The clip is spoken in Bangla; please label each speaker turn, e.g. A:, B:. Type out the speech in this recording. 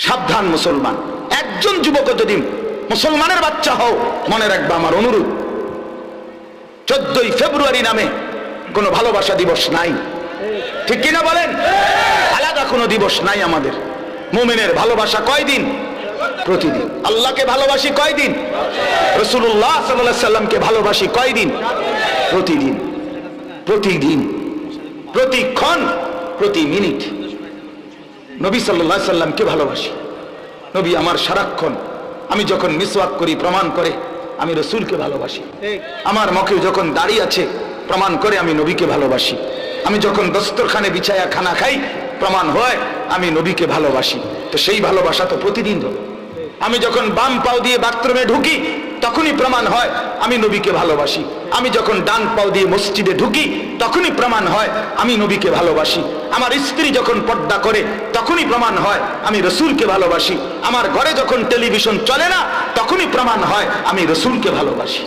A: সাবধান মুসলমান, একজন যুবক যদি মুসলমানের বাচ্চা হও, মনে রাখবা আমার অনুরোধ, 14ই ফেব্রুয়ারি নামে কোনো ভালোবাসা দিবস নাই, ঠিক কিনা বলেন? আলাদা কোনো দিবস নাই আমাদের। মুমিনের ভালোবাসা কয়দিন? প্রতিদিন। আল্লাহকে ভালোবাসি কয়দিন? রাসূলুল্লাহ সাল্লাল্লাহু আলাইহি সাল্লামকে ভালোবাসি কয়দিন? প্রতিদিন। প্রতিদিন, প্রতিক্ষণ, প্রতি মিনিট নবী সাল্লাল্লাহু আলাইহি সাল্লামকে ভালোবাসি। নবী আমার সারাক্ষণ, আমি যখন মিসওয়াক করি প্রমাণ করে আমি রাসূলকে ভালোবাসি। আমার মুখে যখন দাড়ি আছে প্রমাণ করে আমি নবীকে ভালোবাসি। আমি যখন দস্তরখানে বিছায়া খানা খাই প্রমাণ হয় আমি নবীকে ভালোবাসি। তো সেই ভালোবাসা তো প্রতিদিন হবে। আমি যখন বাম পাও দিয়ে বাথরুমে ঢুকি তখনই প্রমাণ হয় আমি নবীকে ভালোবাসি। আমি যখন ডান পাও দিয়ে মসজিদে ঢুকি তখনই প্রমাণ হয় আমি নবীকে ভালোবাসি। আমার স্ত্রী যখন পর্দা করে তখনই প্রমাণ হয় আমি রাসূলকে ভালোবাসি। আমার ঘরে যখন টেলিভিশন চলে না তখনই প্রমাণ হয় আমি রাসূলকে ভালোবাসি।